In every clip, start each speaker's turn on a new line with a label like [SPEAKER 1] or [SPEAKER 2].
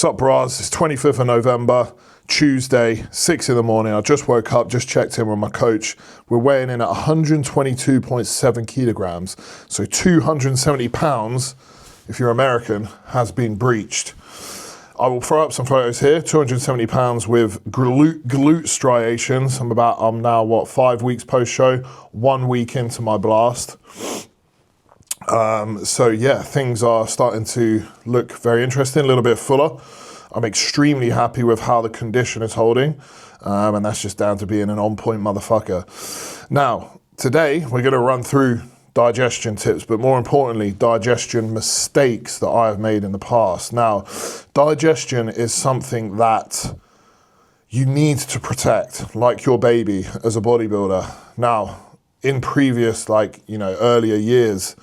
[SPEAKER 1] Sup, bras? It's 25th of November, Tuesday, 6 in the morning. I just woke up, just checked in with my coach. We're weighing in at 122.7 kilograms. So 270 pounds, if you're American, has been breached. I will throw up some photos here. 270 pounds with glute striations. I'm now 5 weeks post-show, 1 week into my blast. So yeah, things are starting to look very interesting, a little bit fuller. I'm extremely happy with how the condition is holding, and that's just down to being an on-point motherfucker. Now, today we're going to run through digestion tips, but more importantly, digestion mistakes that I have made in the past. Now, digestion is something that you need to protect, like your baby as a bodybuilder. Now, in previous, earlier years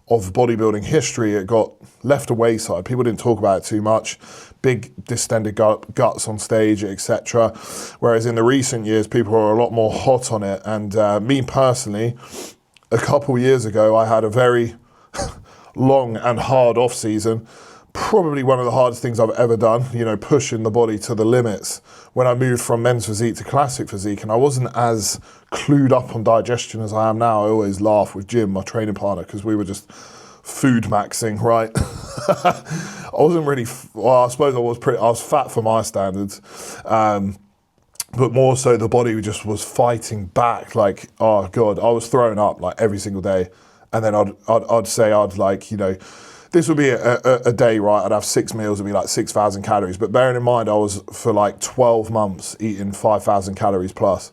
[SPEAKER 1] of bodybuilding history, it got left a wayside. People didn't talk about it too much. Big distended guts on stage, etc. Whereas in the recent years, people are a lot more hot on it. And me personally, a couple years ago, I had a very long and hard off season. Probably one of the hardest things I've ever done, pushing the body to the limits when I moved from men's physique to classic physique. And I wasn't as clued up on digestion as I am now. I always laugh with Jim, my training partner, because we were just food maxing, right? I wasn't really, I suppose I was fat for my standards. But more so the body just was fighting back. Oh God, I was throwing up every single day. And then I'd say this would be a day, right? I'd have 6 meals, it'd be 6,000 calories. But bearing in mind, I was for 12 months eating 5,000 calories plus.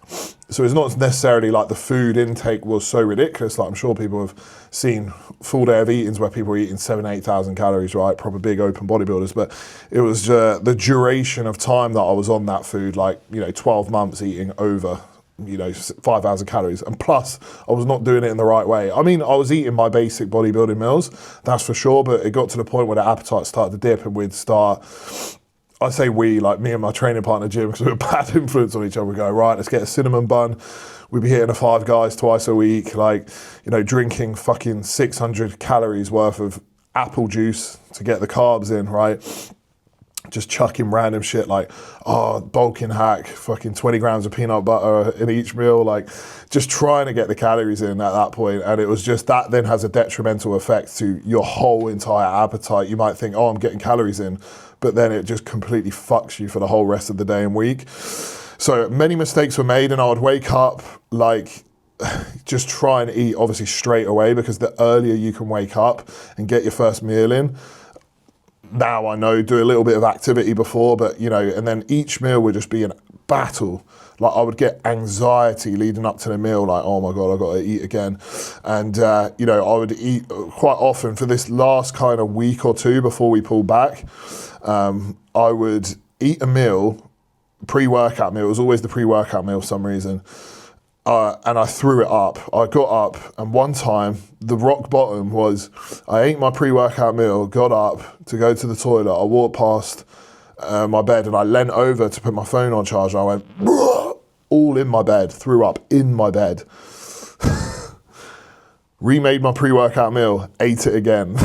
[SPEAKER 1] So it's not necessarily the food intake was so ridiculous. I'm sure people have seen full day of eatings where people are eating 7,000, 8,000 calories, right? Proper big open bodybuilders. But it was the duration of time that I was on that food, 12 months eating over 5,000 calories. And plus, I was not doing it in the right way. I mean, I was eating my basic bodybuilding meals, that's for sure, but it got to the point where the appetite started to dip and we'd start, I say we, me and my training partner Jim, because we were a bad influence on each other. We go, right, let's get a cinnamon bun. We'd be hitting a Five Guys twice a week, drinking fucking 600 calories worth of apple juice to get the carbs in, right? Just chucking random shit bulking hack, fucking 20 grams of peanut butter in each meal, just trying to get the calories in at that point. And it was just that then has a detrimental effect to your whole entire appetite. You might think, oh, I'm getting calories in, but then it just completely fucks you for the whole rest of the day and week. So many mistakes were made, and I would wake up just try and eat obviously straight away, because the earlier you can wake up and get your first meal in, now I know, do a little bit of activity before, but and then each meal would just be a battle. I would get anxiety leading up to the meal, oh my God, I've got to eat again. And, I would eat quite often for this last kind of week or two before we pulled back. I would eat a meal, pre-workout meal. It was always the pre-workout meal for some reason. And I threw it up. I got up, and one time, the rock bottom was, I ate my pre-workout meal, got up to go to the toilet. I walked past my bed, and I leant over to put my phone on charge, and I went, all in my bed, threw up in my bed. Remade my pre-workout meal, ate it again.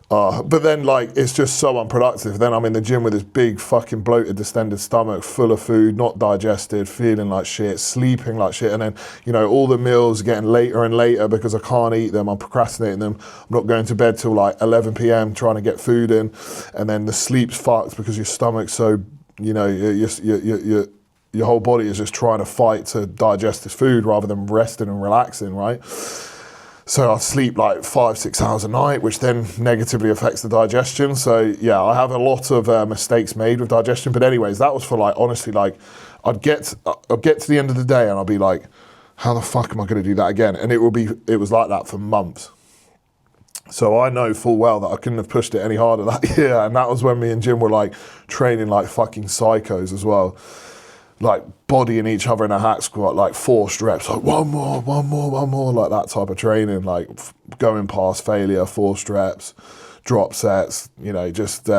[SPEAKER 1] But then it's just so unproductive. Then I'm in the gym with this big fucking bloated distended stomach full of food, not digested, feeling like shit, sleeping like shit. And then, all the meals getting later and later because I can't eat them. I'm procrastinating them. I'm not going to bed till 11 p.m. trying to get food in. And then the sleep's fucked because your stomach's so, your whole body is just trying to fight to digest this food rather than resting and relaxing, right? So I sleep 5-6 hours a night, which then negatively affects the digestion. So yeah, I have a lot of mistakes made with digestion. But anyways, that was for honestly, I'd get to the end of the day and I'd be like, how the fuck am I going to do that again? And it was like that for months. So I know full well that I couldn't have pushed it any harder that year. And that was when me and Jim were training fucking psychos as well. Bodying each other in a hack squat, 4 reps, one more, that type of training, going past failure, 4 reps, drop sets, you know, just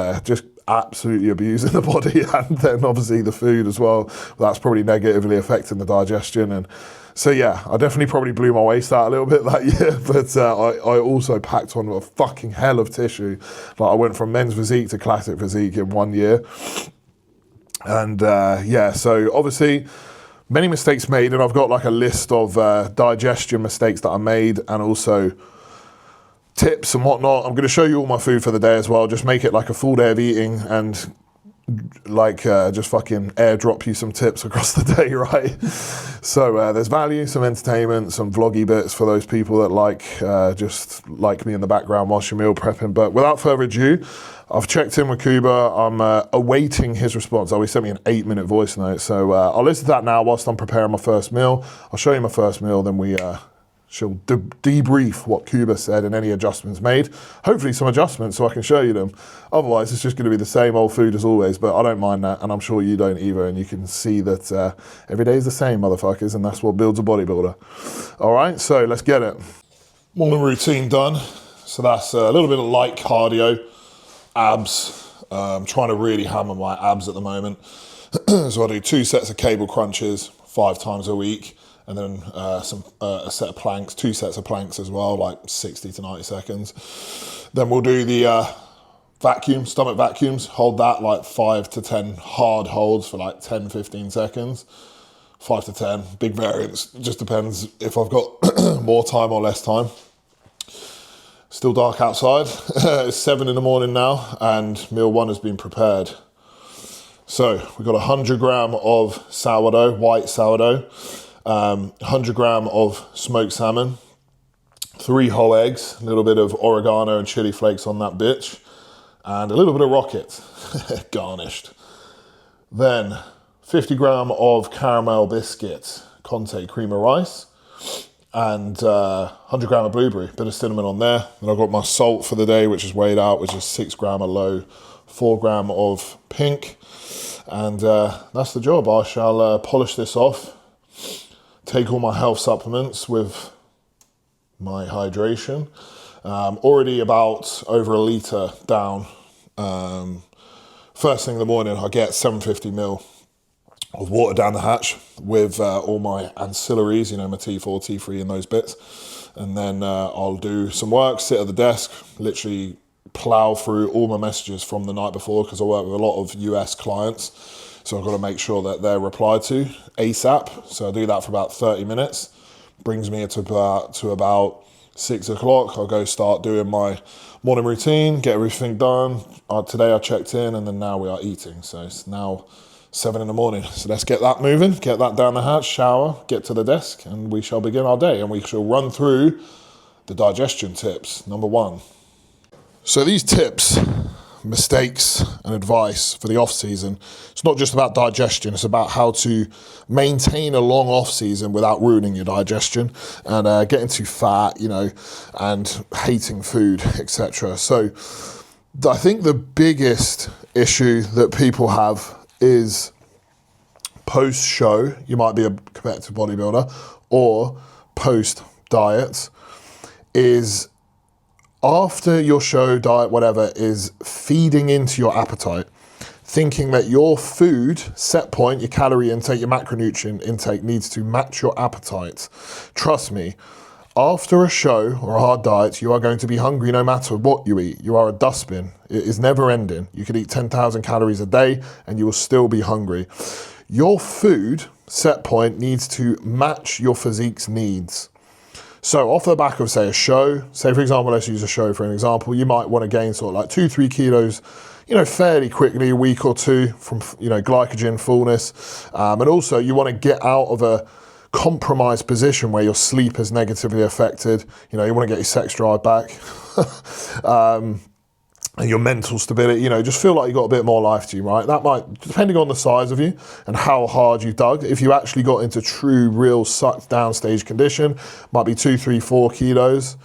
[SPEAKER 1] absolutely abusing the body, and then obviously the food as well. That's probably negatively affecting the digestion. And so yeah, I definitely probably blew my waist out a little bit that year, but I also packed on a fucking hell of tissue. Like I went from men's physique to classic physique in 1 year. And yeah, so obviously many mistakes made, and I've got like a list of digestion mistakes that I made, and also tips and whatnot. I'm going to show you all my food for the day as well. Just make it like a full day of eating, and like just fucking airdrop you some tips across the day, right? So there's value, some entertainment, some vloggy bits for those people that like just like me in the background whilst you're meal prepping. But without further ado, I've checked in with Kuba. I'm awaiting his response. Oh, he sent me an 8-minute voice note. So I'll listen to that now whilst I'm preparing my first meal. I'll show you my first meal, then she'll debrief what Kuba said and any adjustments made. Hopefully some adjustments so I can show you them. Otherwise, it's just going to be the same old food as always, but I don't mind that, and I'm sure you don't either, and you can see that every day is the same, motherfuckers, and that's what builds a bodybuilder. All right, so let's get it. Morning routine done. So that's a little bit of light cardio, abs. I'm trying to really hammer my abs at the moment. So I do 2 sets of cable crunches 5 times a week. And then a set of planks, 2 sets of planks as well, like 60 to 90 seconds. Then we'll do the stomach vacuums, hold that like 5 to 10 hard holds for like 10, 15 seconds. 5 to 10, big variance, just depends if I've got more time or less time. Still dark outside, it's 7 in the morning now, and meal 1 has been prepared. So we've got 100 gram of sourdough, white sourdough, 100 gram of smoked salmon, 3 whole eggs, a little bit of oregano and chili flakes on that bitch, and a little bit of rocket garnished. Then 50 gram of caramel biscuits, Conte cream of rice, and 100 gram of blueberry, bit of cinnamon on there. Then I've got my salt for the day, which is weighed out, which is 6 gram of low, 4 gram of pink, and that's the job. I shall polish this off, take all my health supplements with my hydration. Already about over a litre down. First thing in the morning, I get 750 ml of water down the hatch with all my ancillaries, you know, my T4, T3 and those bits. And then I'll do some work, sit at the desk, literally plow through all my messages from the night before, because I work with a lot of US clients. So I've got to make sure that they're replied to ASAP. So I do that for about 30 minutes. Brings me to about 6 o'clock. I'll go start doing my morning routine, get everything done. Today I checked in, and then now we are eating. So it's now 7 in the morning. So let's get that moving, get that down the hatch, shower, get to the desk, and we shall begin our day. And we shall run through the digestion tips. Number 1. So these tips, mistakes and advice for the off season, it's not just about digestion, it's about how to maintain a long off season without ruining your digestion and getting too fat, you know, and hating food, etc. So I think the biggest issue that people have is post show. You might be a competitive bodybuilder, or post diet, is after your show, diet, whatever, is feeding into your appetite, thinking that your food set point, your calorie intake, your macronutrient intake needs to match your appetite. Trust me, after a show or a hard diet, you are going to be hungry no matter what you eat. You are a dustbin. It is never ending. You could eat 10,000 calories a day and you will still be hungry. Your food set point needs to match your physique's needs. So off the back of, say, a show, say, for example, let's use a show for an example, you might want to gain sort of like 2-3 kilos, you know, fairly quickly, a week or 2 from, you know, glycogen fullness. And also you want to get out of a compromised position where your sleep is negatively affected. You know, you want to get your sex drive back. And your mental stability, you know, just feel like you've got a bit more life to you, right? That might, depending on the size of you and how hard you dug, if you actually got into true, real sucked down stage condition, might be 2, 3, 4 kilos.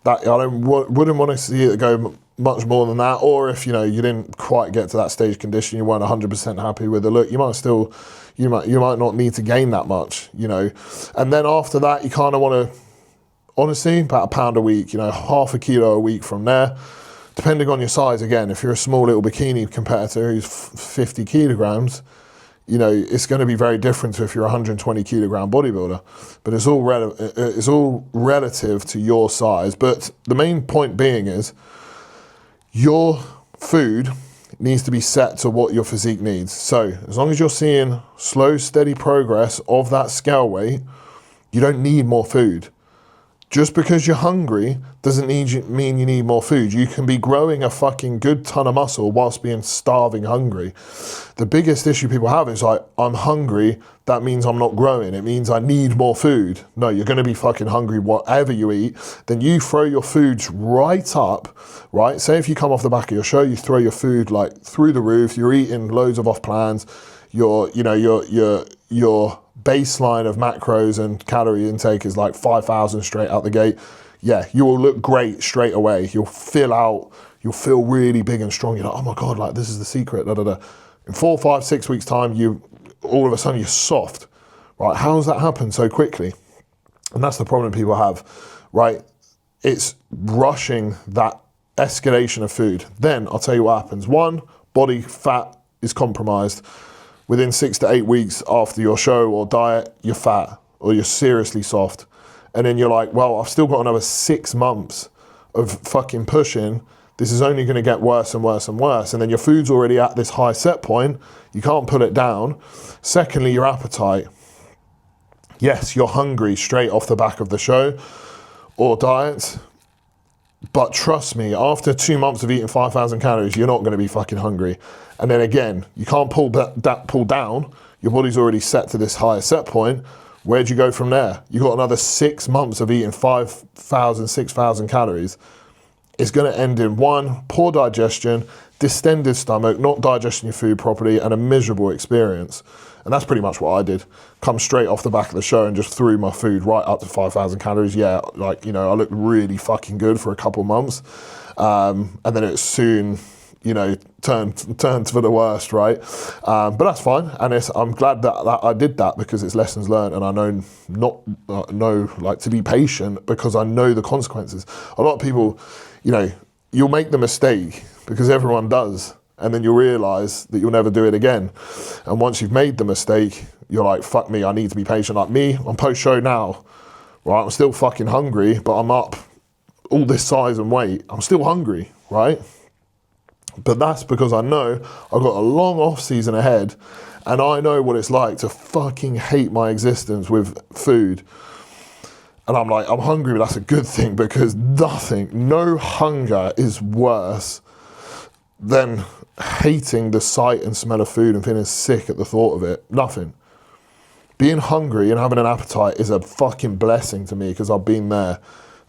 [SPEAKER 1] That wouldn't want to see it go much more than that. Or if, you know, you didn't quite get to that stage condition, you weren't 100% happy with the look, you might not need to gain that much, you know. And then after that, you kind of want to, honestly, about a pound a week, you know, half a kilo a week from there. Depending on your size, again, if you're a small little bikini competitor who's 50 kilograms, you know, it's going to be very different to if you're a 120 kilogram bodybuilder. But it's all relative to your size. But the main point being is your food needs to be set to what your physique needs. So as long as you're seeing slow, steady progress of that scale weight, you don't need more food. Just because you're hungry doesn't mean you need more food. You can be growing a fucking good ton of muscle whilst being starving hungry. The biggest issue people have is like, I'm hungry, that means I'm not growing. It means I need more food. No, you're gonna be fucking hungry whatever you eat. Then you throw your foods right up, right? Say if you come off the back of your show, you throw your food like through the roof, you're eating loads of off plans, your baseline of macros and calorie intake is like 5,000 straight out the gate. Yeah, you will look great straight away. You'll feel really big and strong. You're like, oh my God, like this is the secret, da da da. In 4, 5, 6 weeks time, all of a sudden you're soft, right? How does that happen so quickly? And that's the problem people have, right? It's rushing that escalation of food. Then I'll tell you what happens. 1, body fat is compromised. Within 6 to 8 weeks after your show or diet, you're fat or you're seriously soft. And then you're like, well, I've still got another 6 months of fucking pushing. This is only going to get worse and worse and worse. And then your food's already at this high set point. You can't pull it down. Secondly, your appetite. Yes, you're hungry straight off the back of the show or diet. But trust me, after 2 months of eating 5,000 calories, you're not going to be fucking hungry. And then again, you can't pull down. Your body's already set to this higher set point. Where'd you go from there? You got another 6 months of eating 5,000, 6,000 calories. It's going to end in 1, poor digestion, distended stomach, not digesting your food properly, and a miserable experience. And that's pretty much what I did. Come straight off the back of the show and just threw my food right up to 5,000 calories. Yeah, like, you know, I looked really fucking good for a couple months. And then it soon, you know, turned for the worst, right? But that's fine. And I'm glad that I did that because it's lessons learned, and I know like to be patient because I know the consequences. A lot of people, you know, you'll make the mistake because everyone does. And then you'll realise that you'll never do it again. And once you've made the mistake, you're like, fuck me, I need to be patient. Like me, I'm post-show now, right? I'm still fucking hungry, but I'm up all this size and weight. I'm still hungry, right? But that's because I know I've got a long off-season ahead, and I know what it's like to fucking hate my existence with food. And I'm like, I'm hungry, but that's a good thing because no hunger is worse than hating the sight and smell of food and feeling sick at the thought of it. Nothing. Being hungry and having an appetite is a fucking blessing to me because I've been there.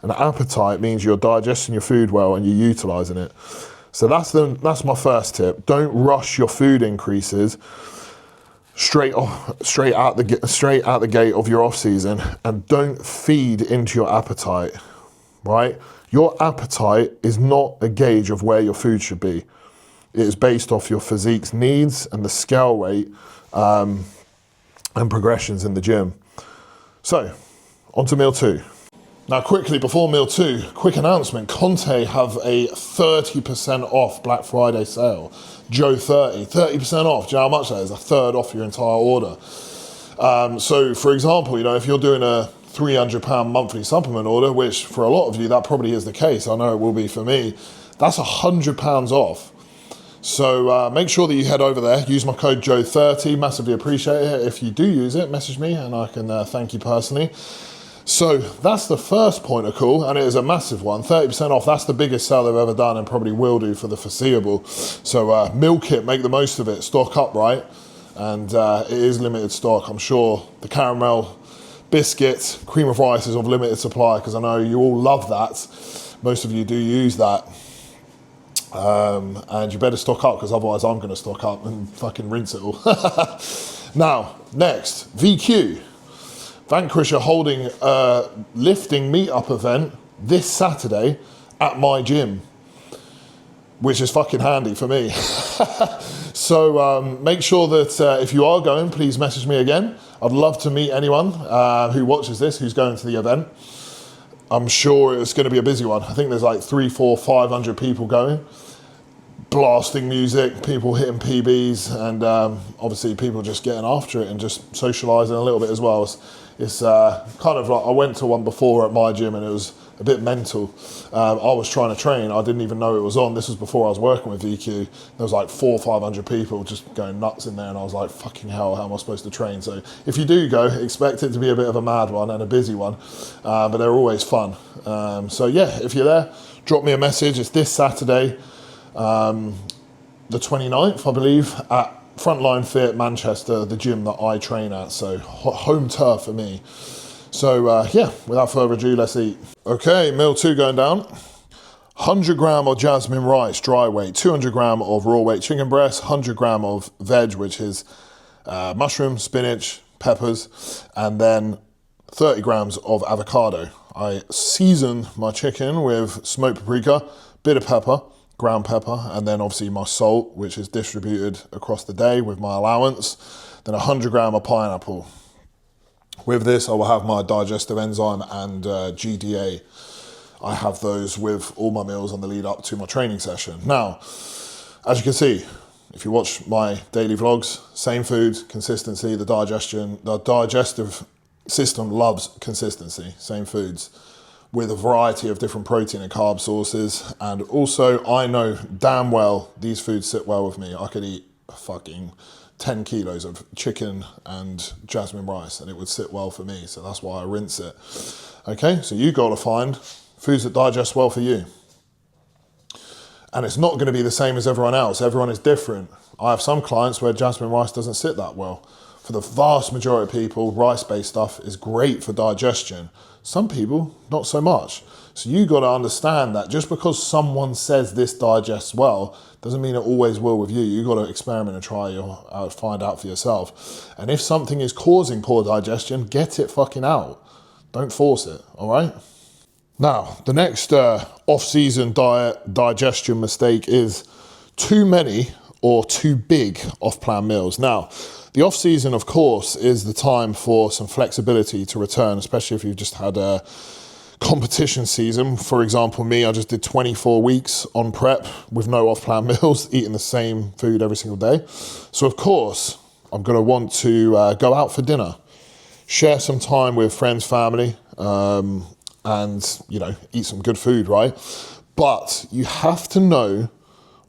[SPEAKER 1] An appetite means you're digesting your food well and you're utilising it. So that's my first tip. Don't rush your food increases straight out the gate of your off season, and don't feed into your appetite. Right? Your appetite is not a gauge of where your food should be. It is based off your physique's needs and the scale weight and progressions in the gym. So, on to meal 2. Now quickly, before meal 2, quick announcement. Conte have a 30% off Black Friday sale. Joe 30% off. Do you know how much that is? A third off your entire order. So for example, you know, if you're doing a £300 monthly supplement order, which for a lot of you, that probably is the case. I know it will be for me. That's £100 off. So make sure that you head over there, use my code Joe30, massively appreciate it. If you do use it, message me and I can thank you personally. So that's the first point of call, and it is a massive one, 30% off. That's the biggest sale they've ever done and probably will do for the foreseeable. So milk it, make the most of it, stock up, right? And it is limited stock. I'm sure the caramel biscuits, cream of rice is of limited supply because I know you all love that. Most of you do use that. And you better stock up because otherwise I'm going to stock up and fucking rinse it all. Now, next, VQ. Vanquish are holding a lifting meetup event this Saturday at my gym, which is fucking handy for me. So make sure that if you are going, please message me again. I'd love to meet anyone who watches this, who's going to the event. I'm sure it's going to be a busy one. I think there's like 300, 400, 500 people going. Blasting music, people hitting PBs, and obviously people just getting after it and just socialising a little bit as well. It's kind of like, I went to one before at my gym and it was a bit mental. I was trying to train, I didn't even know it was on. This was before I was working with VQ. There was like 400 or 500 people just going nuts in there, and I was like, fucking hell, how am I supposed to train? So if you do go, expect it to be a bit of a mad one and a busy one, but they're always fun. So yeah, if you're there, drop me a message. It's this Saturday, the 29th, I believe, at Frontline Fit Manchester, the gym that I train at, so home turf for me. So yeah, without further ado, let's eat. Okay, meal 2 going down. 100 gram of jasmine rice, dry weight, 200 gram of raw weight chicken breast, 100 gram of veg, which is mushroom, spinach, peppers, and then 30 grams of avocado. I season my chicken with smoked paprika, bit of pepper, ground pepper, and then obviously my salt, which is distributed across the day with my allowance. Then 100 gram of pineapple. With this, I will have my digestive enzyme and GDA. I have those with all my meals on the lead up to my training session. Now, as you can see, if you watch my daily vlogs, same food, consistency, the digestive system loves consistency, same foods, with a variety of different protein and carb sources. And also, I know damn well these foods sit well with me. I could eat fucking 10 kilos of chicken and jasmine rice and it would sit well for me. So that's why I rinse it. Okay, so you got to find foods that digest well for you. And it's not going to be the same as everyone else. Everyone is different. I have some clients where jasmine rice doesn't sit that well. For the vast majority of people, rice-based stuff is great for digestion. Some people, not so much. So you got to understand that just because someone says this digests well, doesn't mean it always will with you. You got to experiment and try find out for yourself. And if something is causing poor digestion, get it fucking out. Don't force it, all right? Now, the next off-season digestion mistake is too many or too big off-plan meals. Now, the off-season, of course, is the time for some flexibility to return, especially if you've just had a competition season. For example, me, I just did 24 weeks on prep with no off-plan meals, eating the same food every single day. So, of course, I'm going to want to go out for dinner, share some time with friends, family, and, you know, eat some good food, right? But you have to know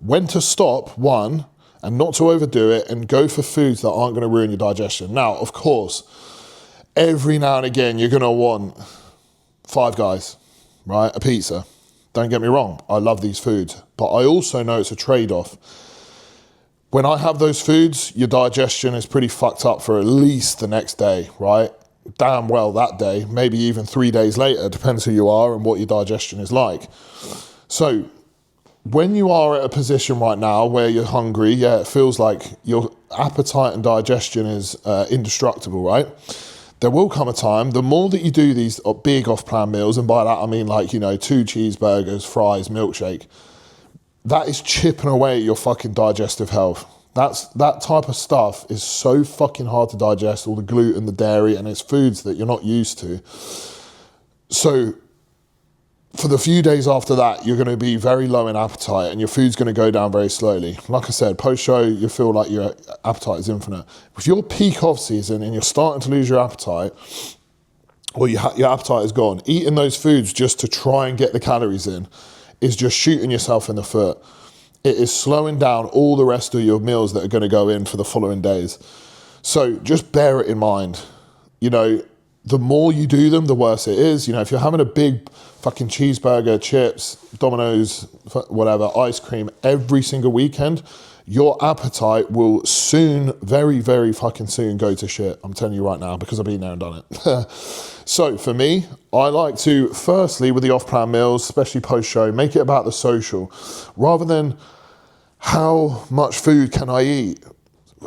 [SPEAKER 1] when to stop, one, and not to overdo it, and go for foods that aren't going to ruin your digestion. Now, of course, every now and again, you're going to want Five Guys, right? A pizza. Don't get me wrong, I love these foods, but I also know it's a trade-off. When I have those foods, your digestion is pretty fucked up for at least the next day, right? Damn well that day, maybe even 3 days later, depends who you are and what your digestion is like. So, when you are at a position right now where you're hungry, yeah, it feels like your appetite and digestion is indestructible, right? There will come a time, the more that you do these big off-plan meals, and by that I mean like, you know, 2 cheeseburgers, fries, milkshake, that is chipping away at your fucking digestive health. That type of stuff is so fucking hard to digest, all the gluten, the dairy, and it's foods that you're not used to. So, for the few days after that, you're going to be very low in appetite and your food's going to go down very slowly. Like I said, post-show, you feel like your appetite is infinite. If you're peak off-season and you're starting to lose your appetite, or your appetite is gone, eating those foods just to try and get the calories in is just shooting yourself in the foot. It is slowing down all the rest of your meals that are going to go in for the following days. So just bear it in mind. You know, the more you do them, the worse it is. You know, if you're having a big fucking cheeseburger, chips, Domino's, whatever, ice cream every single weekend, your appetite will soon, very, very fucking soon go to shit. I'm telling you right now, because I've been there and done it. So for me, I like to, firstly, with the off-plan meals, especially post-show, make it about the social, rather than how much food can I eat?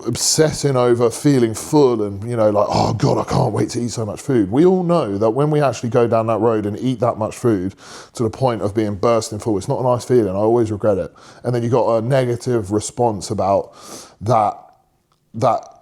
[SPEAKER 1] Obsessing over feeling full and, you know, like, oh God, I can't wait to eat so much food. We all know that when we actually go down that road and eat that much food to the point of being bursting full, it's not a nice feeling. I always regret it. And then you got a negative response about that that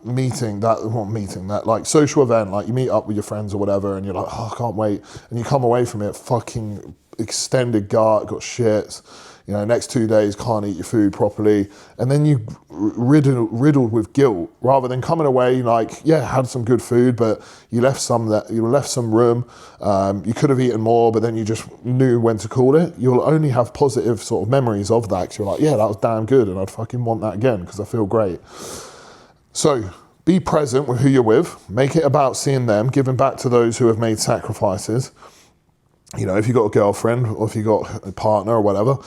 [SPEAKER 1] like social event, like you meet up with your friends or whatever, and you're like, oh, I can't wait, and you come away from it fucking extended gut, got shits, you know, next 2 days can't eat your food properly, and then you riddled with guilt, rather than coming away like, yeah, had some good food, but you left some room, you could have eaten more, but then you just knew when to call it. You'll only have positive sort of memories of that, because you're like, yeah, that was damn good, and I'd fucking want that again because I feel great. So be present with who you're with, make it about seeing them, giving back to those who have made sacrifices. You know, if you've got a girlfriend or if you've got a partner or whatever,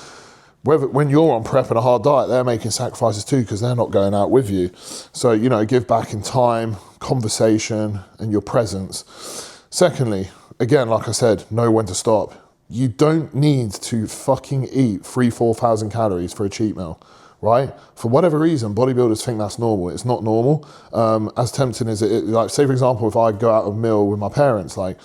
[SPEAKER 1] when you're on prep and a hard diet, they're making sacrifices too, because they're not going out with you. So, you know, give back in time, conversation, and your presence. Secondly, again, like I said, know when to stop. You don't need to fucking eat 3,000-4,000 calories for a cheat meal, right? For whatever reason, bodybuilders think that's normal. It's not normal. As tempting as it is, like, say for example, if I go out a meal with my parents, like,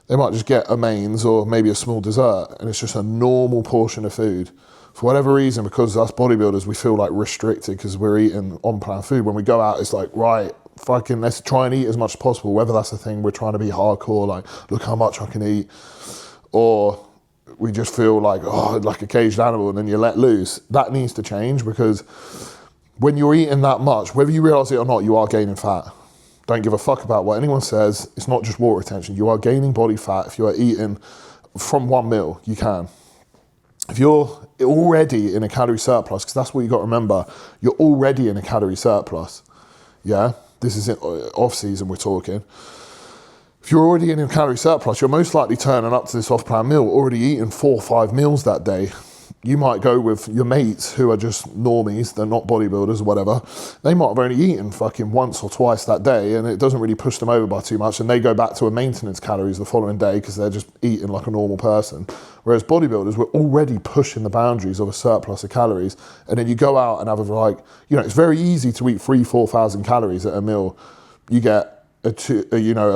[SPEAKER 1] they might just get a mains or maybe a small dessert, and it's just a normal portion of food. For whatever reason, because us bodybuilders, we feel like restricted because we're eating on-plan food. When we go out, it's like, right, fucking let's try and eat as much as possible, whether that's the thing we're trying to be hardcore, like, look how much I can eat, or we just feel like, oh, like a caged animal, and then you let loose. That needs to change, because when you're eating that much, whether you realise it or not, you are gaining fat. Don't give a fuck about what anyone says. It's not just water retention. You are gaining body fat if you are eating from one meal. You can. If you're already in a calorie surplus, because that's what you got to remember, you're already in a calorie surplus. Yeah, this is off season we're talking. If you're already in a calorie surplus, you're most likely turning up to this off-plan meal already eating 4 or 5 meals that day. You might go with your mates who are just normies, they're not bodybuilders or whatever. They might have only eaten fucking once or twice that day, and it doesn't really push them over by too much, and they go back to a maintenance calories the following day because they're just eating like a normal person. Whereas bodybuilders, we're already pushing the boundaries of a surplus of calories, and then you go out and have it's very easy to eat 3,000-4,000 calories at a meal. You get a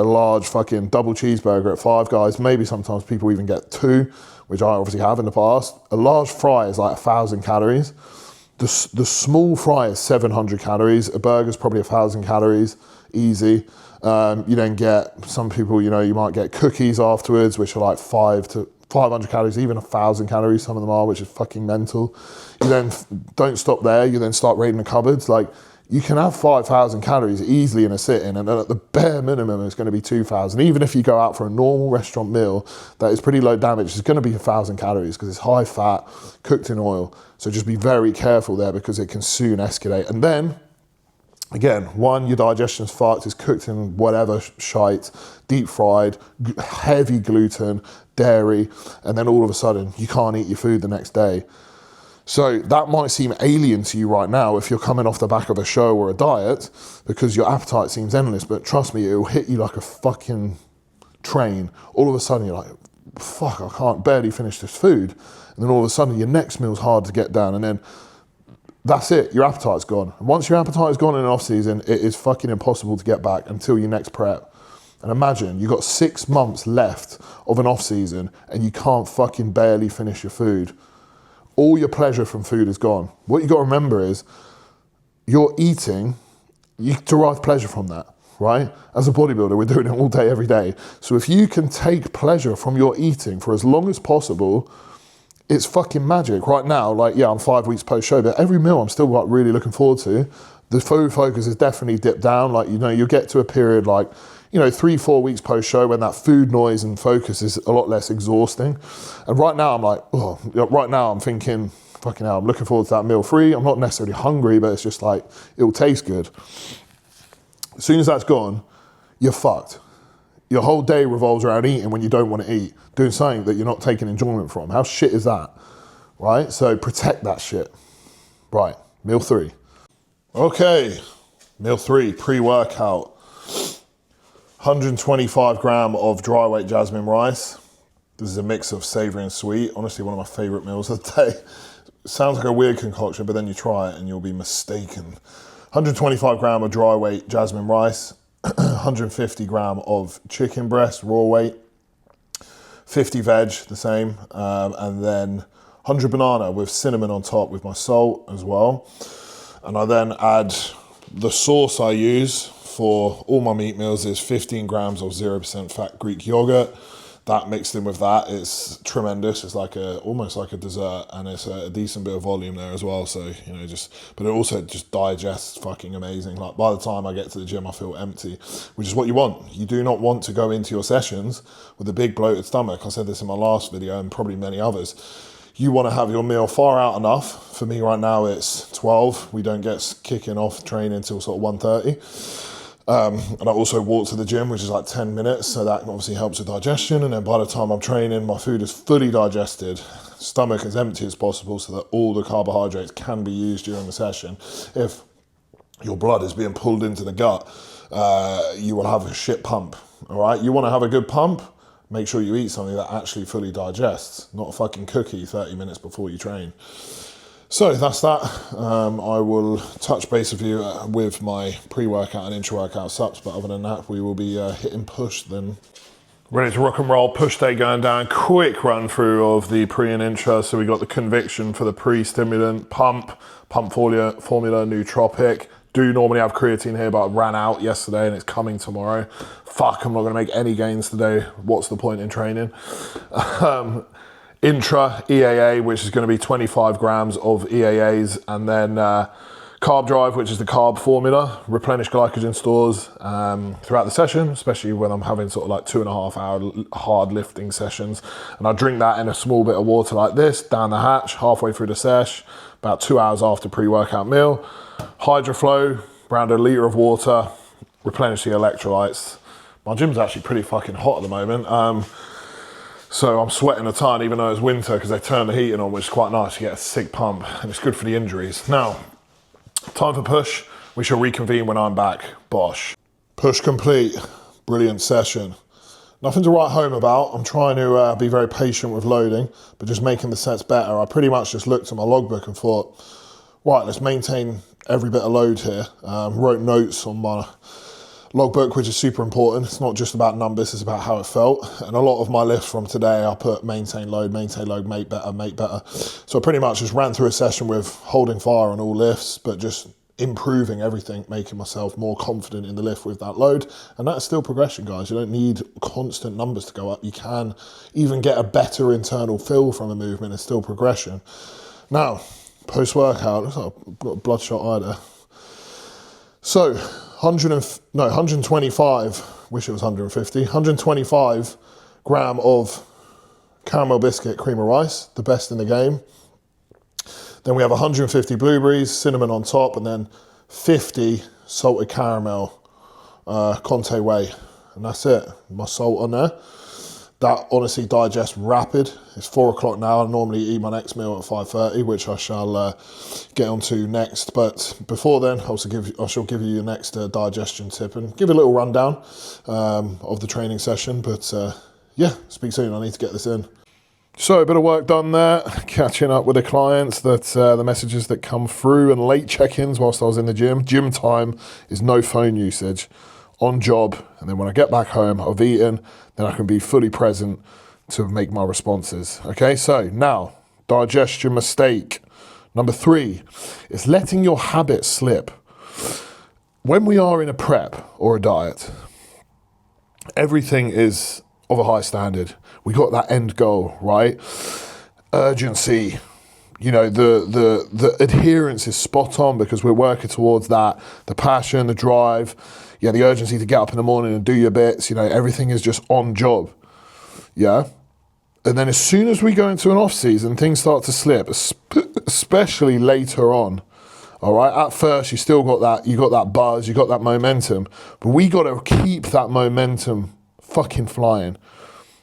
[SPEAKER 1] large fucking double cheeseburger at Five Guys. Maybe sometimes people even get 2, which I obviously have in the past. A large fry is like 1,000 calories. The small fry is 700 calories. A burger's probably 1,000 calories, easy. You then get, some people, you might get cookies afterwards, which are like 500 calories, even 1,000 calories, some of them are, which is fucking mental. You then don't stop there, you then start raiding the cupboards. Like, you can have 5,000 calories easily in a sitting, and then at the bare minimum, it's going to be 2,000. Even if you go out for a normal restaurant meal that is pretty low damage, it's going to be 1,000 calories because it's high fat, cooked in oil. So just be very careful there, because it can soon escalate. And then, again, your digestion's fucked, it's cooked in whatever shite, deep fried, heavy gluten, dairy, and then all of a sudden, you can't eat your food the next day. So that might seem alien to you right now if you're coming off the back of a show or a diet, because your appetite seems endless, but trust me, it will hit you like a fucking train. All of a sudden you're like, fuck, I can't barely finish this food. And then all of a sudden your next meal's hard to get down, and then that's it, your appetite's gone. And once your appetite is gone in an off season, it is fucking impossible to get back until your next prep. And imagine, you've got 6 months left of an off season and you can't fucking barely finish your food. All your pleasure from food is gone. What you got to remember is, you're eating, you derive pleasure from that, right? As a bodybuilder, we're doing it all day, every day. So if you can take pleasure from your eating for as long as possible, it's fucking magic. Right now, I'm 5 weeks post-show, but every meal I'm still really looking forward to. The food focus has definitely dipped down. You'll get to a period 3-4 weeks post-show when that food noise and focus is a lot less exhausting. And right now I'm thinking, fucking hell, I'm looking forward to that meal 3. I'm not necessarily hungry, but it's just it'll taste good. As soon as that's gone, you're fucked. Your whole day revolves around eating when you don't want to eat, doing something that you're not taking enjoyment from. How shit is that, right? So protect that shit. Right, meal 3. Okay, meal 3, pre-workout. 125 gram of dry weight jasmine rice. This is a mix of savory and sweet. Honestly, one of my favorite meals of the day. Sounds like a weird concoction, but then you try it and you'll be mistaken. 125 gram of dry weight jasmine rice, 150 gram of chicken breast, raw weight, 50 veg, the same, and then 100 banana with cinnamon on top with my salt as well. And I then add The sauce I use for all my meat meals is 15 grams of 0% fat Greek yogurt. That mixed in with that is tremendous. It's like almost like a dessert, and it's a decent bit of volume there as well. So, but it also just digests fucking amazing. Like by the time I get to the gym, I feel empty, which is what you want. You do not want to go into your sessions with a big bloated stomach. I said this in my last video and probably many others. You want to have your meal far out enough. For me right now, it's 12. We don't get kicking off training until sort of 1:30. And I also walk to the gym, which is like 10 minutes. So that obviously helps with digestion. And then by the time I'm training, my food is fully digested, stomach as empty as possible so that all the carbohydrates can be used during the session. If your blood is being pulled into the gut, you will have a shit pump. All right. You want to have a good pump? Make sure you eat something that actually fully digests, not a fucking cookie 30 minutes before you train. So that's that. I will touch base with you with my pre-workout and intra-workout subs, but other than that, we will be hitting push then. Ready to rock and roll, push day going down. Quick run through of the pre and intra. So we got the conviction for the pre-stimulant, pump formula, nootropic. Do normally have creatine here, but I ran out yesterday and it's coming tomorrow. Fuck, I'm not gonna make any gains today. What's the point in training? Intra EAA, which is going to be 25 grams of EAAs, and then carb drive, which is the carb formula, replenish glycogen stores throughout the session, especially when I'm having sort of like 2.5 hour hard lifting sessions. And I drink that in a small bit of water like this, down the hatch, halfway through the sesh, about 2 hours after pre-workout meal. HydroFlow, around a litre of water, replenish the electrolytes. My gym's actually pretty fucking hot at the moment. So I'm sweating a ton, even though it's winter, because they turn the heating on, which is quite nice. You get a sick pump, and it's good for the injuries. Now, time for push. We shall reconvene when I'm back. Bosh. Push complete. Brilliant session. Nothing to write home about. I'm trying to be very patient with loading, but just making the sets better. I pretty much just looked at my logbook and thought, right, let's maintain every bit of load here. Wrote notes on my logbook, which is super important. It's not just about numbers, it's about how it felt. And a lot of my lifts from today, I put maintain load, make better. So I pretty much just ran through a session with holding fire on all lifts, but just improving everything, making myself more confident in the lift with that load. And that's still progression, guys. You don't need constant numbers to go up. You can even get a better internal feel from a movement. It's still progression. Now, post-workout, looks like I've got a bloodshot eye there. So, 125, wish it was 150, 125 gram of caramel biscuit cream of rice, the best in the game. Then we have 150 blueberries, cinnamon on top, and then 50 salted caramel Conte whey. And that's it, my salt on there. That honestly digests rapid. It's 4 o'clock now. I normally eat my next meal at 5:30, which I shall get onto next. But before then, I shall give you your next digestion tip and give you a little rundown of the training session. But yeah, speak soon. I need to get this in. So a bit of work done there, catching up with the clients, that the messages that come through, and late check-ins whilst I was in the gym. Gym time is no phone usage, on job, and then when I get back home, I've eaten, then I can be fully present to make my responses. Okay, so now, digestion mistake. Number 3 is letting your habits slip. When we are in a prep or a diet, everything is of a high standard. We got that end goal, right? Urgency. You know, the adherence is spot on because we're working towards that. The passion, the drive, the urgency to get up in the morning and do your bits. You know, everything is just on job. Yeah. And then as soon as we go into an off season, things start to slip, especially later on. All right. At first, you got that buzz, you got that momentum, but we got to keep that momentum fucking flying.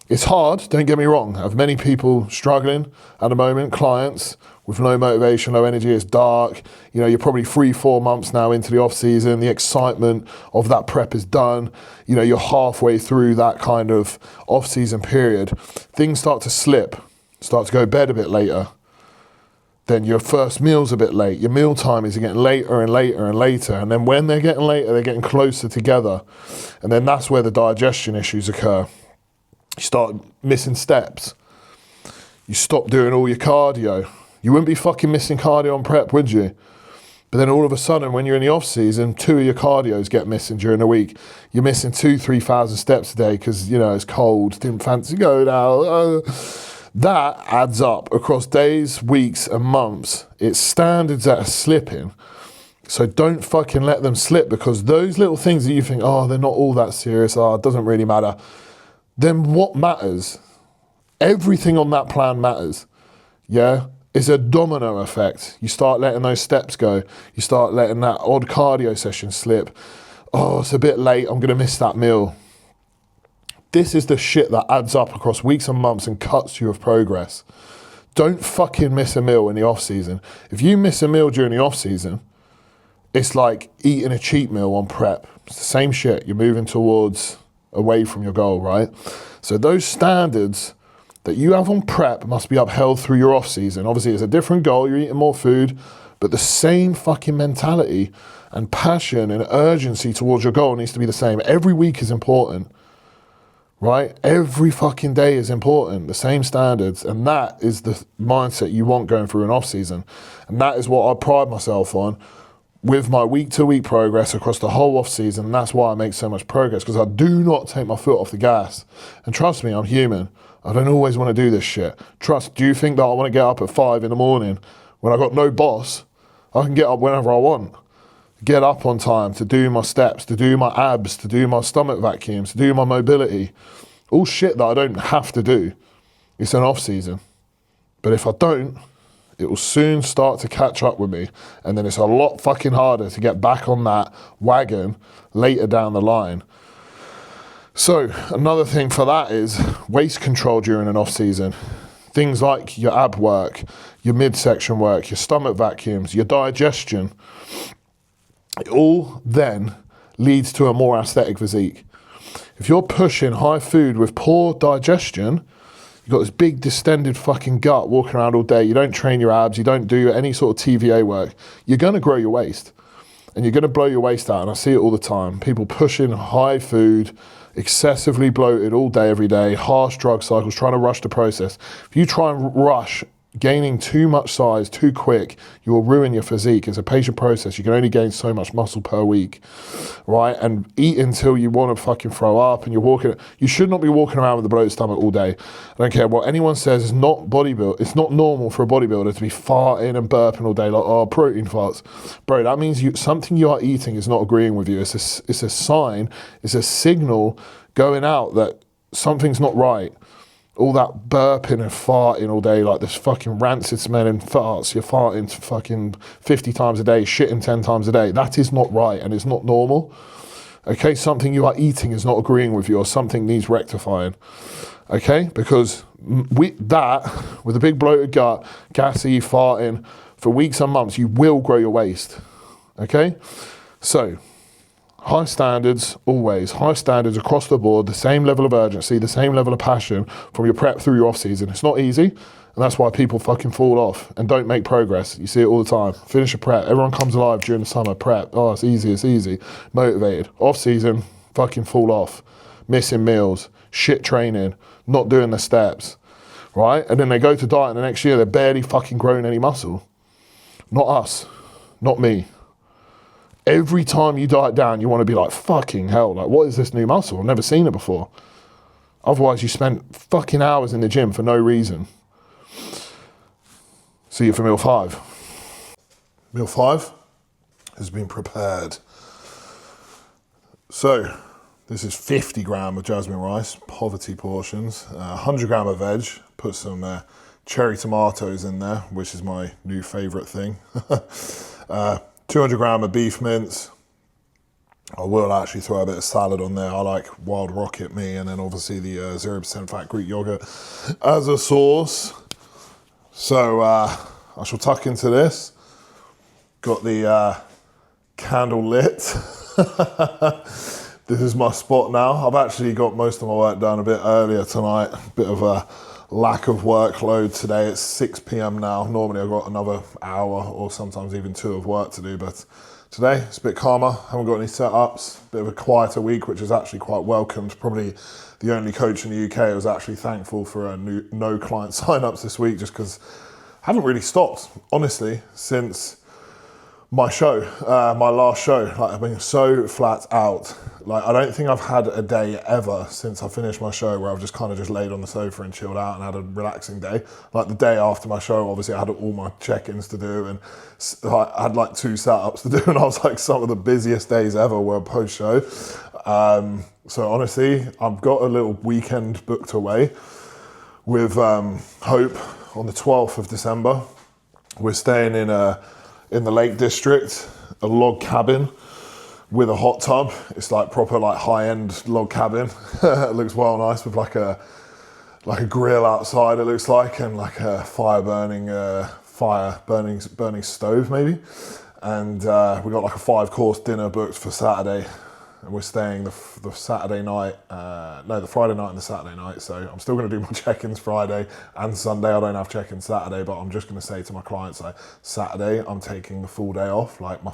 [SPEAKER 1] It's hard, don't get me wrong. I have many people struggling at the moment, clients with low motivation, low energy. It's dark. You know, you're probably 3-4 months now into the off season. The excitement of that prep is done. You know, you're halfway through that kind of off season period. Things start to slip, start to go to bed a bit later. Then your first meal's a bit late. Your meal timings are getting later and later and later. And then when they're getting later, they're getting closer together. And then that's where the digestion issues occur. You start missing steps. You stop doing all your cardio. You wouldn't be fucking missing cardio on prep, would you? But then all of a sudden, when you're in the off season, 2 of your cardios get missing during the week. You're missing 2,000-3,000 steps a day because, it's cold, didn't fancy going out. That adds up across days, weeks, and months. It's standards that are slipping. So don't fucking let them slip, because those little things that you think, they're not all that serious, it doesn't really matter. Then what matters? Everything on that plan matters. Yeah? It's a domino effect. You start letting those steps go. You start letting that odd cardio session slip. It's a bit late, I'm going to miss that meal. This is the shit that adds up across weeks and months and cuts you of progress. Don't fucking miss a meal in the off season. If you miss a meal during the off season, it's like eating a cheat meal on prep. It's the same shit. You're moving away from your goal, right? So those standards that you have on prep must be upheld through your off season. Obviously, it's a different goal. You're eating more food, but the same fucking mentality and passion and urgency towards your goal needs to be the same. Every week is important, right? Every fucking day is important. The same standards, and that is the mindset you want going through an off season. And that is what I pride myself on with my week-to-week progress across the whole off-season. And that's why I make so much progress, because I do not take my foot off the gas. And trust me, I'm human. I don't always want to do this shit. Do you think that I want to get up at 5 in the morning when I got no boss? I can get up whenever I want. Get up on time to do my steps, to do my abs, to do my stomach vacuums, to do my mobility. All shit that I don't have to do. It's an off-season. But if I don't, it will soon start to catch up with me, and then it's a lot fucking harder to get back on that wagon later down the line. So another thing for that is waist control during an off season. Things like your ab work, your midsection work, your stomach vacuums, your digestion. It all then leads to a more aesthetic physique. If you're pushing high food with poor digestion, you've got this big distended fucking gut walking around all day, you don't train your abs, you don't do any sort of TVA work, you're going to grow your waist. And you're going to blow your waist out. And I see it all the time. People pushing high food, excessively bloated all day, every day, harsh drug cycles, trying to rush the process. If you try and rush gaining too much size too quick, you will ruin your physique. It's a patient process. You can only gain so much muscle per week, right? And eat until you want to fucking throw up, and you should not be walking around with a bloated stomach all day. I don't care what anyone says, it's not it's not normal for a bodybuilder to be farting and burping all day like, protein farts. Bro, that means something you are eating is not agreeing with you. It's a sign, it's a signal going out that something's not right. All that burping and farting all day, like this fucking rancid smelling farts, you're farting fucking 50 times a day, shitting 10 times a day. That is not right, and it's not normal. Okay, something you are eating is not agreeing with you, or something needs rectifying. Okay, because with a big bloated gut, gassy, farting, for weeks and months, you will grow your waist. Okay, so high standards, always. High standards across the board, the same level of urgency, the same level of passion from your prep through your off-season. It's not easy, and that's why people fucking fall off and don't make progress. You see it all the time. Finish a prep. Everyone comes alive during the summer. Prep. It's easy. Motivated. Off-season, fucking fall off. Missing meals. Shit training. Not doing the steps. Right? And then they go to diet, and the next year they're barely fucking growing any muscle. Not us. Not me. Every time you diet down, you want to be like, fucking hell, like, what is this new muscle? I've never seen it before. Otherwise, you spent fucking hours in the gym for no reason. See you for meal 5. Meal 5 has been prepared. So, this is 50 gram of jasmine rice, poverty portions, 100 gram of veg, put some cherry tomatoes in there, which is my new favorite thing. 200 gram of beef mince. I will actually throw a bit of salad on there. I like Wild Rocket Me, and then obviously the 0% fat Greek yogurt as a sauce. So I shall tuck into this. Got the candle lit. This is my spot now. I've actually got most of my work done a bit earlier tonight. Bit of a lack of workload today. It's 6 p.m. now. Normally I've got another hour or sometimes even 2 of work to do, but today it's a bit calmer. Haven't got any setups. Bit of a quieter week, which is actually quite welcomed. Probably the only coach in the UK who was actually thankful for no client sign-ups this week, just because I haven't really stopped, honestly, since My show, my last show, like I've been so flat out. Like I don't think I've had a day ever since I finished my show where I've just kind of just laid on the sofa and chilled out and had a relaxing day. Like the day after my show, obviously I had all my check-ins to do and I had like 2 setups to do, and I was like, some of the busiest days ever were post-show. So honestly, I've got a little weekend booked away with Hope on the 12th of December. We're staying in the Lake District, a log cabin with a hot tub. It's like proper like high-end log cabin. It looks well nice with like a grill outside, it looks like, and like a burning stove maybe. And we got like a 5-course dinner booked for Saturday. And we're staying the Friday night and the Saturday night. So I'm still going to do my check-ins Friday and Sunday. I don't have check-ins Saturday, but I'm just going to say to my clients, like, Saturday, I'm taking the full day off. Like, my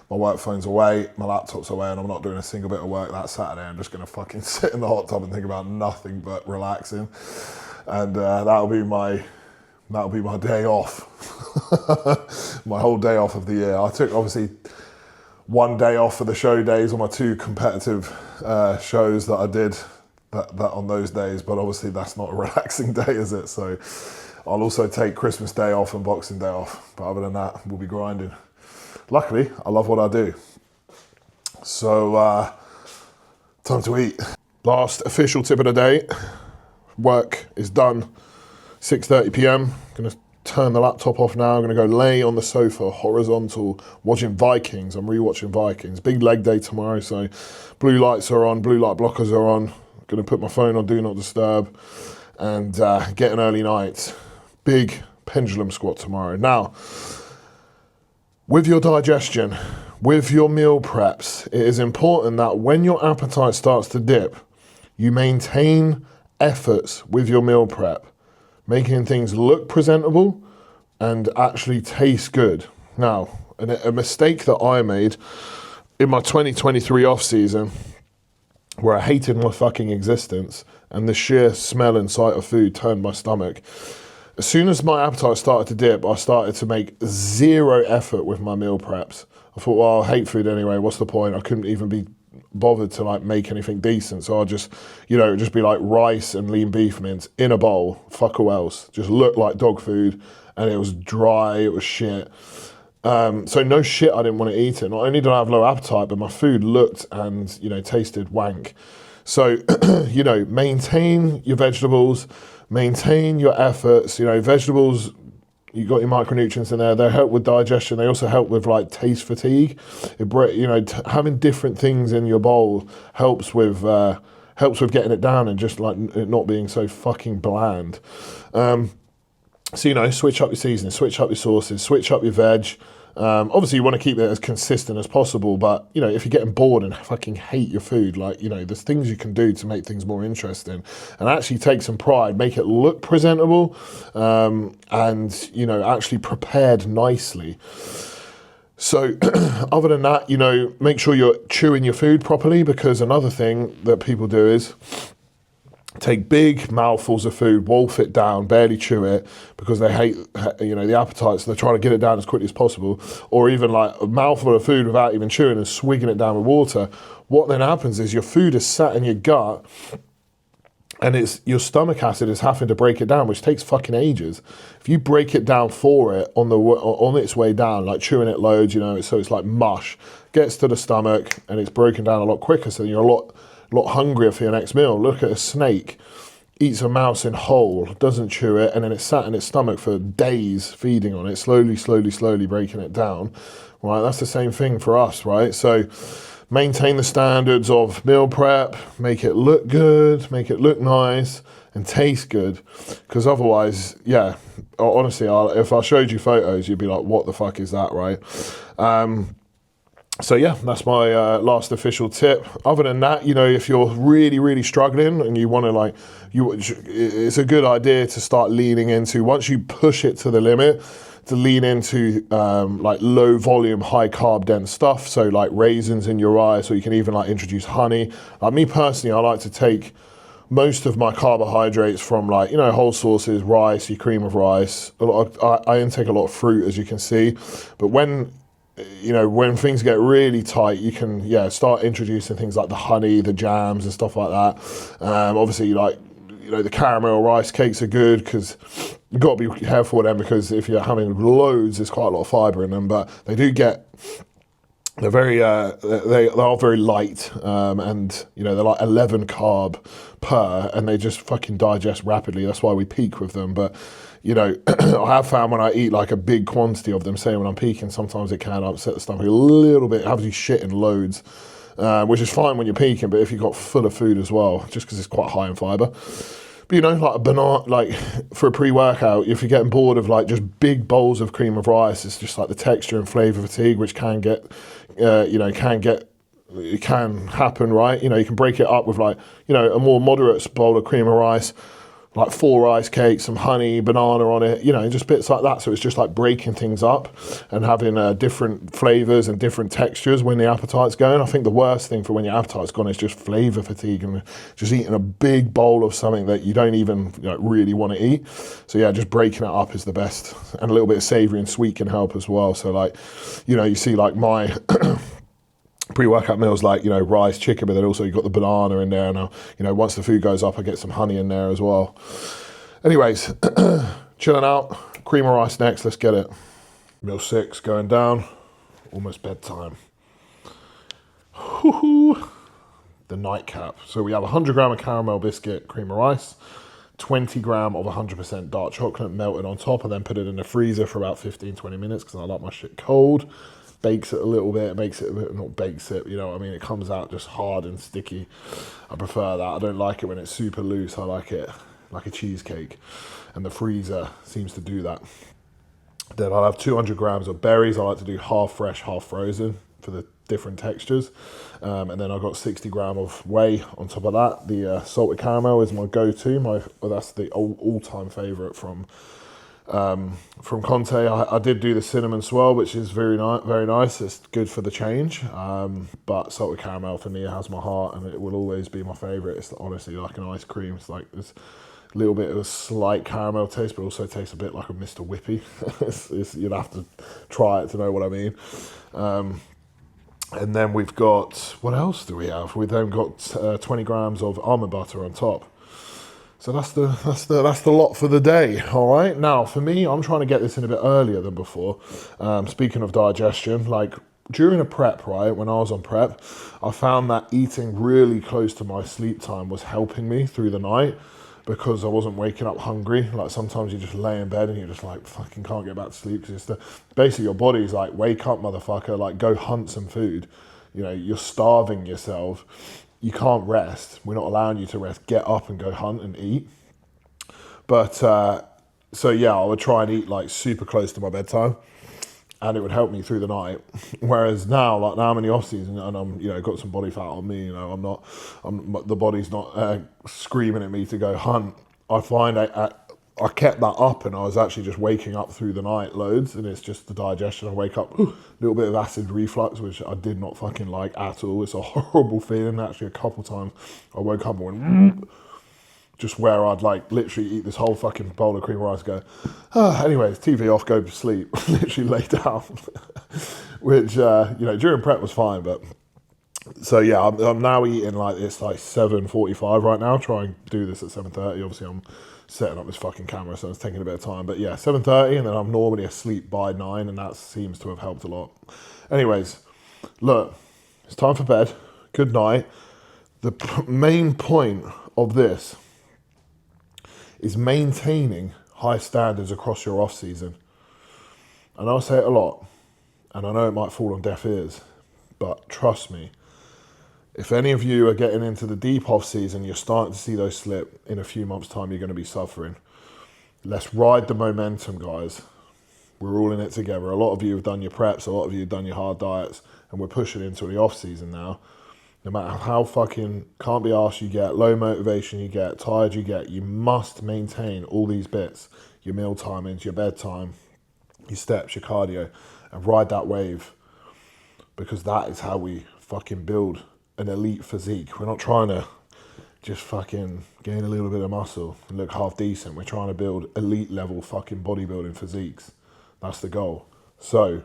[SPEAKER 1] work phone's away, my laptop's away, and I'm not doing a single bit of work that Saturday. I'm just going to fucking sit in the hot tub and think about nothing but relaxing. And that'll be my day off. My whole day off of the year. I took, obviously, 1 day off for the show days on my 2 competitive shows that I did that on those days, but obviously that's not a relaxing day, is it? So I'll also take Christmas Day off and Boxing Day off, but other than that, we'll be grinding. Luckily, I love what I do. So time to eat. Last official tip of the day. Work is done, 6:30 p.m. Gonna turn the laptop off now. I'm going to go lay on the sofa, horizontal, watching Vikings. I'm rewatching Vikings. Big leg day tomorrow, so blue lights are on, blue light blockers are on. I'm going to put my phone on Do Not Disturb and get an early night. Big pendulum squat tomorrow. Now, with your digestion, with your meal preps, it is important that when your appetite starts to dip, you maintain efforts with your meal prep, making things look presentable and actually taste good. Now, a mistake that I made in my 2023 off-season, where I hated my fucking existence and the sheer smell and sight of food turned my stomach. As soon as my appetite started to dip, I started to make zero effort with my meal preps. I thought, well, I hate food anyway, what's the point? I couldn't even be bothered to like make anything decent, so I'll just, it'd just be like rice and lean beef mince in a bowl, fuck all else. Just looked like dog food, and it was dry, it was shit. So no shit, I didn't want to eat it. Not only did I have low appetite, but my food looked and tasted wank. So maintain your vegetables, maintain your efforts. Vegetables, you got your micronutrients in there. They help with digestion. They also help with like taste fatigue. Having different things in your bowl helps with getting it down and just like it not being so fucking bland. So switch up your seasoning, switch up your sauces, switch up your veg. Obviously, you want to keep it as consistent as possible, but if you're getting bored and fucking hate your food, there's things you can do to make things more interesting and actually take some pride, make it look presentable, and actually prepared nicely. So, other than that, make sure you're chewing your food properly, because another thing that people do is take big mouthfuls of food, wolf it down, barely chew it, because they hate, the appetite, so they're trying to get it down as quickly as possible, or even like a mouthful of food without even chewing and swigging it down with water. What then happens is your food is sat in your gut, and it's your stomach acid is having to break it down, which takes fucking ages. If you break it down for it on its way down, like chewing it loads, so it's like mush, gets to the stomach and it's broken down a lot quicker, so you're a lot hungrier for your next meal. Look at a snake, eats a mouse in whole, doesn't chew it, and then it's sat in its stomach for days feeding on it, slowly breaking it down. Right, that's the same thing for us, right? So maintain the standards of meal prep, make it look good, make it look nice, and taste good. Because otherwise, honestly, if I showed you photos, you'd be like, what the fuck is that, right? So that's my last official tip. Other than that, if you're really, really struggling and you want to it's a good idea to start leaning into, once you push it to the limit, to lean into low volume, high carb dense stuff. So like raisins in your rice, or you can even introduce honey. Like me personally, I like to take most of my carbohydrates from whole sources, rice, your cream of rice. I intake a lot of fruit, as you can see. But when you know, when things get really tight, you can, start introducing things like the honey, the jams and stuff like that. Obviously, like, you know, the caramel rice cakes are good because you've got to be careful with them, because if you're having loads, there's quite a lot of fibre in them, but they do get, they're very, they are very light, and, you know, they're like 11 carb per, and they just fucking digest rapidly. That's why we peak with them. But, you know, I have found when I eat like a big quantity of them, say when I'm peaking, sometimes it can upset the stomach a little bit, have you shitting loads, which is fine when you're peaking, but if you've got full of food as well, just because it's quite high in fibre. But, you know, like a banana, like for a pre-workout, if you're getting bored of like just big bowls of cream of rice, it's just like the texture and flavour fatigue, which can get, it can happen, right? You know, you can break it up with like, you know, a more moderate bowl of cream of rice, like 4 rice cakes, some honey, banana on it, you know, just bits like that. So it's just like breaking things up and having different flavours and different textures when the appetite's going. I think the worst thing for when your appetite's gone is just flavour fatigue and just eating a big bowl of something that you don't even, you know, really want to eat. So yeah, just breaking it up is the best. And a little bit of savoury and sweet can help as well. So like, you know, you see like my pre-workout meals, like, you know, rice, chicken, but then also you've got the banana in there. And, you know, once the food goes up, I get some honey in there as well. Anyways, chilling out, cream of rice next, let's get it. Meal 6 going down, almost bedtime. Woo-hoo. The nightcap. So we have 100 gram of caramel biscuit, cream of rice, 20 gram of 100% dark chocolate melted on top, and then put it in the freezer for about 15-20 minutes because I like my shit cold. Bakes it a little bit, makes it a bit, not bakes it, you know what I mean? It comes out just hard and sticky. I prefer that. I don't like it when it's super loose. I like it like a cheesecake. And the freezer seems to do that. Then I'll have 200 grams of berries. I like to do half fresh, half frozen for the different textures. And then I've got 60 gram of whey on top of that. The salted caramel is my go-to. That's the all-time favourite from Conte. I did do the cinnamon swirl, which is very nice. It's good for the change. But salted caramel for me has my heart, and it will always be my favourite. It's honestly like an ice cream. It's like this little bit of a slight caramel taste, but also tastes a bit like a Mr. Whippy. You'd have to try it to know what I mean. And then we've got, what else do we have? We've then got 20 grams of almond butter on top. So that's the lot for the day, all right? Now, for me, I'm trying to get this in a bit earlier than before. Speaking of digestion, like during a prep, right, when I was on prep, I found that eating really close to my sleep time was helping me through the night because I wasn't waking up hungry. Like sometimes you just lay in bed and you're just like, fucking can't get back to sleep because basically your body's like, wake up, motherfucker, like go hunt some food. You know, you're starving yourself. You can't rest. We're not allowing you to rest. Get up and go hunt and eat. But, so yeah, I would try and eat like super close to my bedtime and it would help me through the night. Whereas now, like now I'm in the off season and I'm, you know, got some body fat on me, you know, the body's not screaming at me to go hunt. I find I kept that up and I was actually just waking up through the night loads, and it's just the digestion. I wake up, a little bit of acid reflux, which I did not fucking like at all. It's a horrible feeling. Actually, a couple times I woke up and went, just where I'd like literally eat this whole fucking bowl of cream of rice, go, anyways, TV off, go to sleep, literally lay down, which, you know, during prep was fine, but so yeah, I'm now eating like, it's like 7:45 right now, try and do this at 7:30, obviously I'm setting up this fucking camera, so it's taking a bit of time, but yeah, 7:30, and then I'm normally asleep by 9, and that seems to have helped a lot. Anyways, look, it's time for bed, good night. The main point of this is maintaining high standards across your off season. And I'll say it a lot, and I know it might fall on deaf ears, but trust me, if any of you are getting into the deep off season, you're starting to see those slip in a few months' time, you're going to be suffering. Let's ride the momentum, guys. We're all in it together. A lot of you have done your preps, a lot of you have done your hard diets, and we're pushing into the off season now. No matter how fucking can't be arsed you get, low motivation you get, tired you get, you must maintain all these bits. Your meal timings, your bedtime, your steps, your cardio, and ride that wave. Because that is how we fucking build an elite physique. We're not trying to just fucking gain a little bit of muscle and look half decent. We're trying to build elite level fucking bodybuilding physiques. That's the goal. So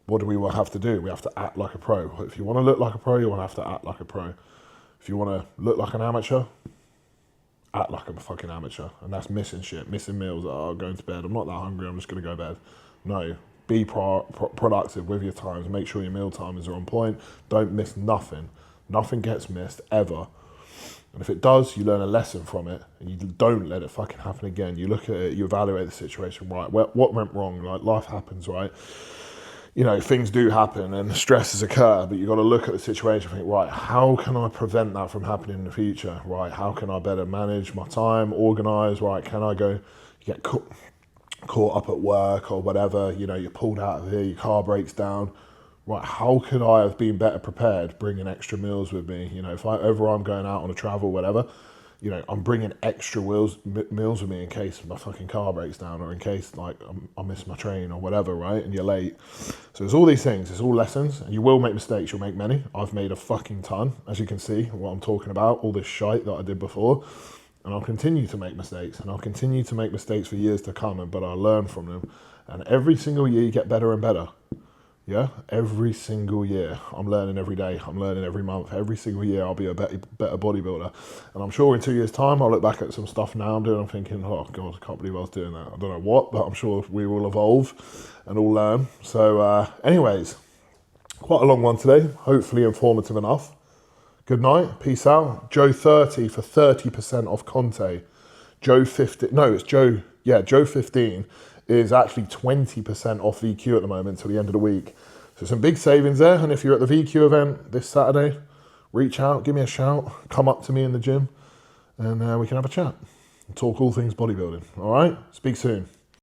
[SPEAKER 1] what do we have to do? We have to act like a pro. If you want to look like a pro, you want to have to act like a pro. If you want to look like an amateur, act like I'm a fucking amateur. And that's missing shit, missing meals. Oh, going to bed. I'm not that hungry. I'm just going to go to bed. No, be productive with your times. Make sure your meal timers are on point. Don't miss nothing. Nothing gets missed ever. And if it does, you learn a lesson from it. And you don't let it fucking happen again. You look at it, you evaluate the situation, right? What went wrong? Like, life happens, right? You know, things do happen and stresses occur, but you've got to look at the situation and think, right, how can I prevent that from happening in the future? Right, how can I better manage my time, organise, right, can I go, you get caught up at work or whatever, you know, you're pulled out of here, your car breaks down, right, how could I have been better prepared, bringing extra meals with me? You know, if ever I'm going out on a travel, whatever, you know, I'm bringing extra meals with me in case my fucking car breaks down or in case, like, I miss my train or whatever, right? And you're late. So there's all these things. It's all lessons. And you will make mistakes. You'll make many. I've made a fucking ton, as you can see, what I'm talking about, all this shite that I did before. And I'll continue to make mistakes. And I'll continue to make mistakes for years to come, but I'll learn from them. And every single year you get better and better. Yeah, every single year. I'm learning every day. I'm learning every month. Every single year I'll be a better bodybuilder. And I'm sure in 2 years' time I'll look back at some stuff now I'm doing. I'm thinking, oh God, I can't believe I was doing that. I don't know what, but I'm sure we will evolve and all learn. So anyways, quite a long one today. Hopefully informative enough. Good night. Peace out. Joe 30 for 30% off Conte. Joe 15. No, it's Joe. Yeah, Joe 15 is actually 20% off VQ at the moment till the end of the week. So some big savings there. And if you're at the VQ event this Saturday, reach out, give me a shout, come up to me in the gym, and we can have a chat and talk all things bodybuilding. All right? Speak soon.